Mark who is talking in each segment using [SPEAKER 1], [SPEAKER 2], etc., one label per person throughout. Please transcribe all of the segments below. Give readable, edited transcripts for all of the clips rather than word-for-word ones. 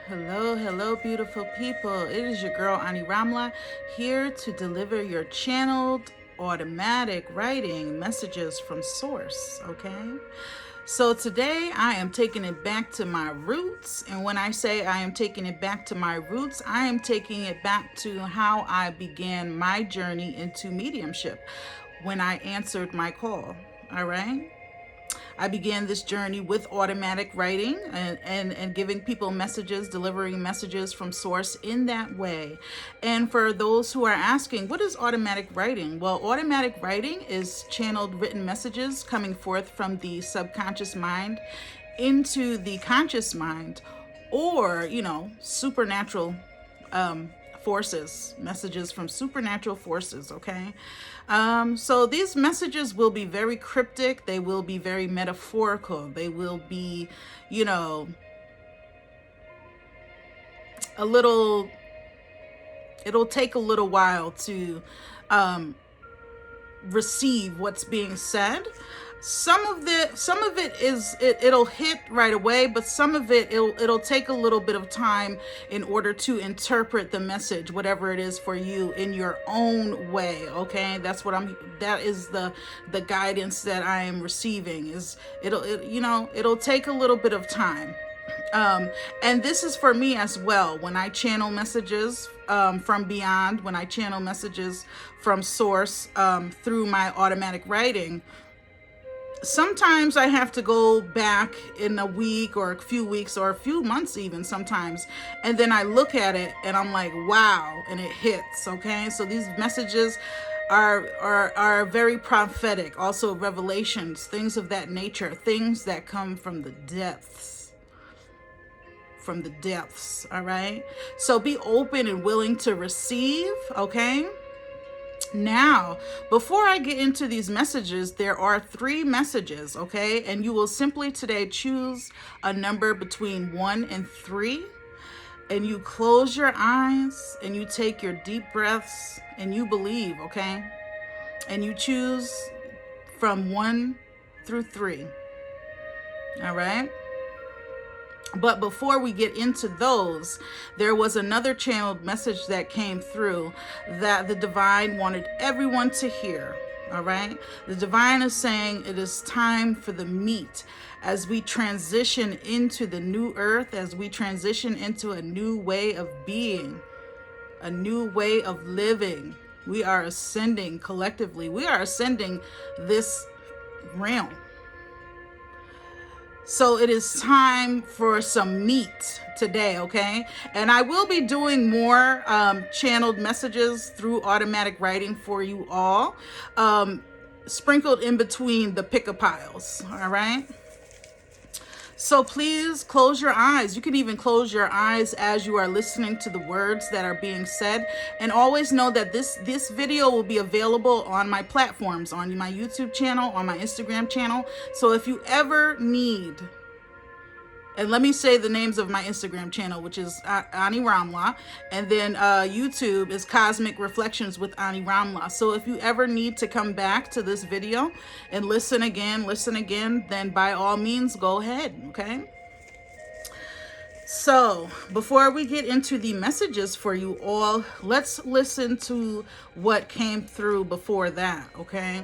[SPEAKER 1] Hello, beautiful people. It is your girl, Ani Ramla, here to deliver your channeled automatic writing messages from source, okay? So today I am taking it back to my roots. And when I say I am taking it back to my roots, I am taking it back to how I began my journey into mediumship when I answered my call, all right? I began this journey with automatic writing and giving people messages, delivering messages from source in that way. And for those who are asking, what is automatic writing? Well, automatic writing is channeled written messages coming forth from the subconscious mind into the conscious mind, or, supernatural forces, messages from supernatural forces, okay? So these messages will be very cryptic, they will be very metaphorical, they will be, a little, it'll take a little while to receive what's being said. Some of it is it'll hit right away, but some of it'll take a little bit of time in order to interpret the message, whatever it is for you, in your own way. Okay, that is the guidance that I am receiving. Is it'll take a little bit of time. And this is for me as well. When I channel messages from beyond, when I channel messages from source through my automatic writing, sometimes I have to go back in a week or a few weeks or a few months even sometimes, and then I look at it and I'm like, wow, and it hits. Okay, so these messages are very prophetic, also revelations, things of that nature, things that come from the depths. All right, so be open and willing to receive. Okay, now, before I get into these messages, there are 3 messages, okay? And you will simply today choose a number between 1 and 3, and you close your eyes and you take your deep breaths and you believe, okay? And you choose from 1 through 3, all right? But before we get into those, there was another channeled message that came through that the divine wanted everyone to hear. All right. The divine is saying it is time for the meat as we transition into the new earth, as we transition into a new way of being, a new way of living. We are ascending collectively. We are ascending this realm. So it is time for some meat today, okay? And I will be doing more channeled messages through automatic writing for you all, sprinkled in between the pick-a-piles, all right? So please close your eyes. You can even close your eyes as you are listening to the words that are being said. And always know that this video will be available on my platforms, on my YouTube channel, on my Instagram channel. So if you ever need, and let me say the names of my Instagram channel, which is Ani Ramla, and then YouTube is Cosmic Reflections with Ani Ramla. So if you ever need to come back to this video and listen again, then by all means, go ahead, okay? So before we get into the messages for you all, let's listen to what came through before that, okay?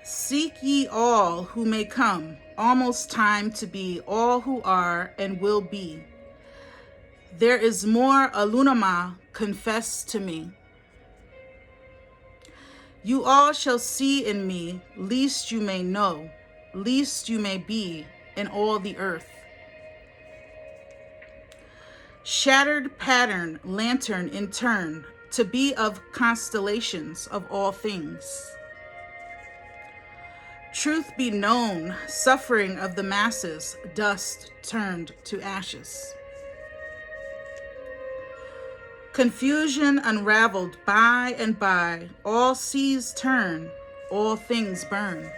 [SPEAKER 1] Seek ye all who may come, almost time to be all who are and will be. There is more Alunama, confess to me. You all shall see in me, least you may know, least you may be in all the earth. Shattered pattern, lantern in turn, to be of constellations of all things. Truth be known, suffering of the masses, dust turned to ashes. Confusion unraveled by and by, all seas turn, all things burn.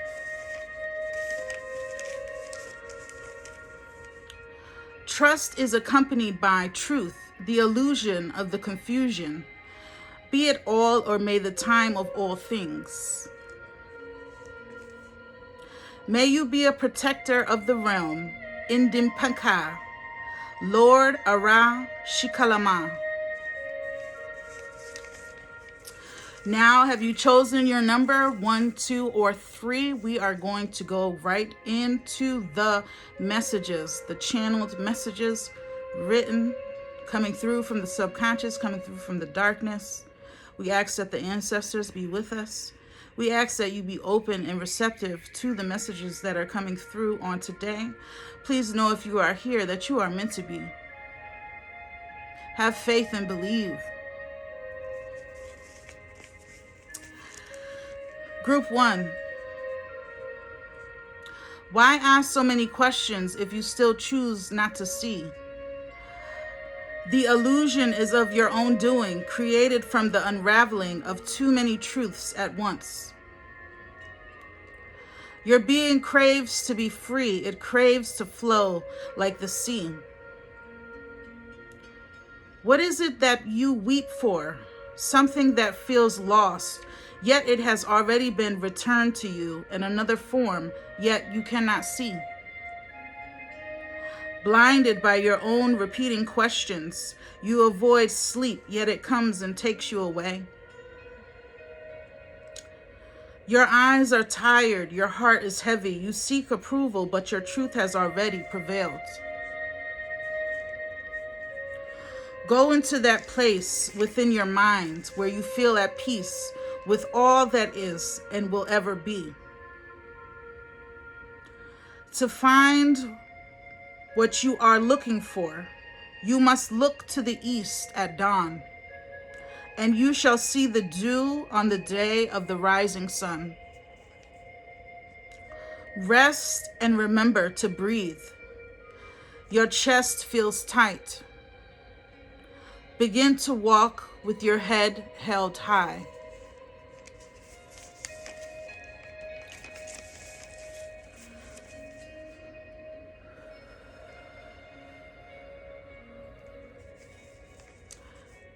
[SPEAKER 1] Trust is accompanied by truth, the illusion of the confusion. Be it all or may the time of all things. May you be a protector of the realm. Indimpanka. Lord Ara Shikalama. Now, have you chosen your number 1, 2, or 3? We are going to go right into the messages, the channeled messages written, coming through from the subconscious, coming through from the darkness. We ask that the ancestors be with us. We ask that you be open and receptive to the messages that are coming through on today. Please know if you are here that you are meant to be. Have faith and believe. Group 1. Why ask so many questions if you still choose not to see? The illusion is of your own doing, created from the unraveling of too many truths at once. Your being craves to be free. It craves to flow like the sea. What is it that you weep for? Something that feels lost, yet it has already been returned to you in another form, yet you cannot see. Blinded by your own repeating questions, you avoid sleep, yet it comes and takes you away. Your eyes are tired, your heart is heavy. You seek approval, but your truth has already prevailed. Go into that place within your mind where you feel at peace with all that is and will ever be. To find what you are looking for, you must look to the east at dawn, and you shall see the dew on the day of the rising sun. Rest and remember to breathe. Your chest feels tight. Begin to walk with your head held high.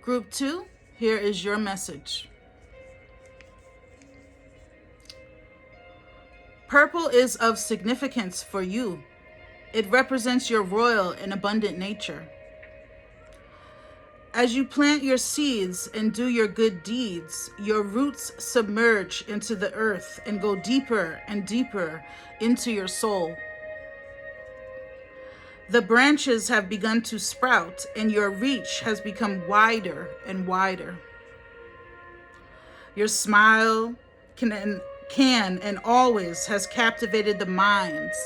[SPEAKER 1] Group 2, here is your message. Purple is of significance for you. It represents your royal and abundant nature. As you plant your seeds and do your good deeds, your roots submerge into the earth and go deeper and deeper into your soul. The branches have begun to sprout, and your reach has become wider and wider. Your smile can and always has captivated the minds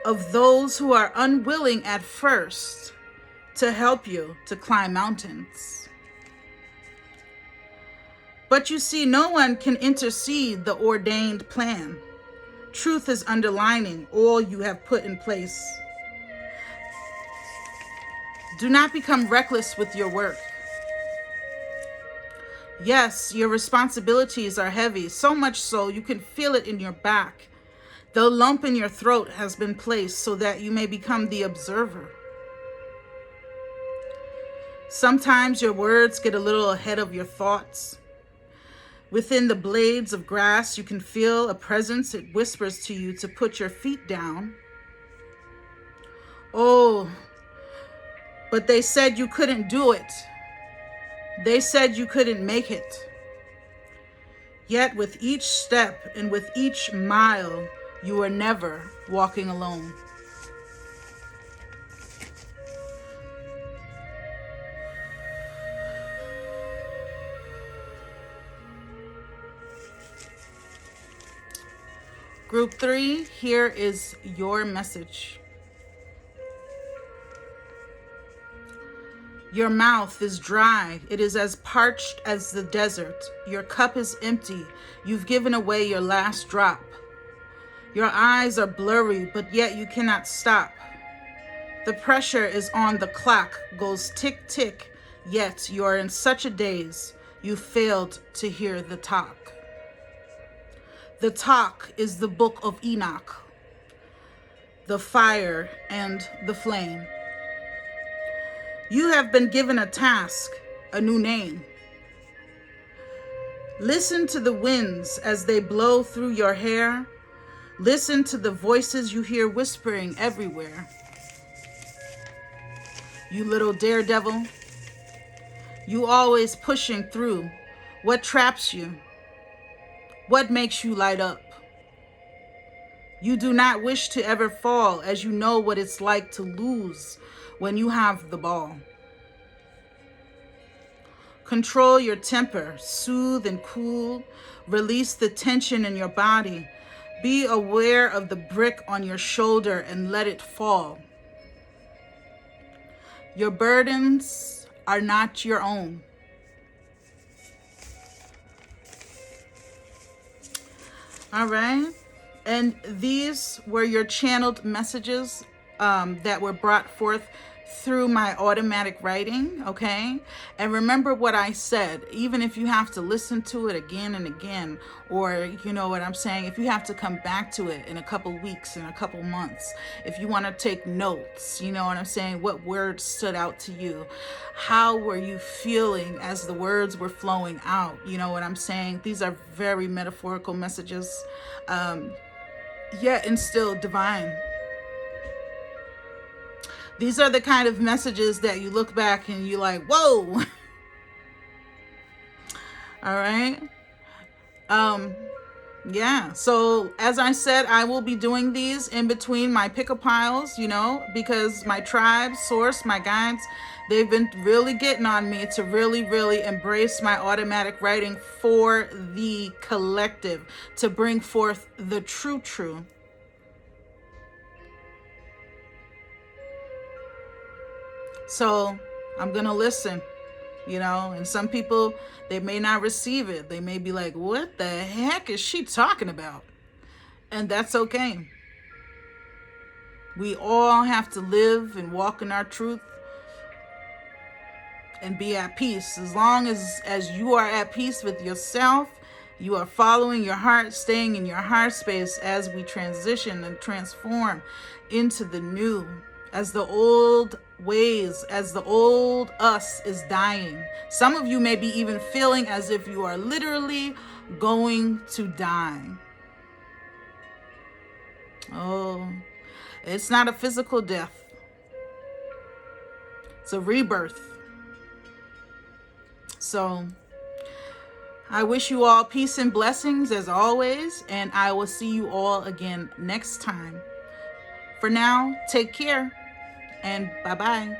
[SPEAKER 1] of those who are unwilling at first to help you to climb mountains. But you see, no one can intercede the ordained plan. Truth is underlining all you have put in place. Do not become reckless with your work. Yes, your responsibilities are heavy, so much so you can feel it in your back. The lump in your throat has been placed so that you may become the observer. Sometimes your words get a little ahead of your thoughts. Within the blades of grass, you can feel a presence. It whispers to you to put your feet down. Oh, but they said you couldn't do it. They said you couldn't make it. Yet with each step and with each mile, you are never walking alone. Group 3, here is your message. Your mouth is dry. It is as parched as the desert. Your cup is empty. You've given away your last drop. Your eyes are blurry, but yet you cannot stop. The pressure is on, the clock goes tick, tick, yet you are in such a daze, you failed to hear the talk. The talk is the book of Enoch, the fire and the flame. You have been given a task, a new name. Listen to the winds as they blow through your hair. Listen to the voices you hear whispering everywhere. You little daredevil, you always pushing through. What traps you? What makes you light up? You do not wish to ever fall, as you know what it's like to lose when you have the ball. Control your temper, soothe and cool, release the tension in your body. Be aware of the brick on your shoulder and let it fall. Your burdens are not your own. All right. And these were your channeled messages that were brought forth through my automatic writing, okay? And remember what I said, even if you have to listen to it again and again, or you know what I'm saying, if you have to come back to it in a couple weeks, in a couple months, if you want to take notes, you know what I'm saying, what words stood out to you, how were you feeling as the words were flowing out, you know what I'm saying? These are very metaphorical messages, yet and still divine. These are the kind of messages that you look back and you're like, whoa. All right. Yeah. So as I said, I will be doing these in between my pick-a piles, you know, because my tribe, source, my guides, they've been really getting on me to really, really embrace my automatic writing for the collective, to bring forth the true. So I'm going to listen, you know, and some people, they may not receive it. They may be like, what the heck is she talking about? And that's okay. We all have to live and walk in our truth and be at peace. As long as you are at peace with yourself, you are following your heart, staying in your heart space as we transition and transform into the new. As the old ways, as the old us is dying. Some of you may be even feeling as if you are literally going to die. Oh, it's not a physical death. It's a rebirth. So I wish you all peace and blessings as always, and I will see you all again next time. For now, take care and bye-bye.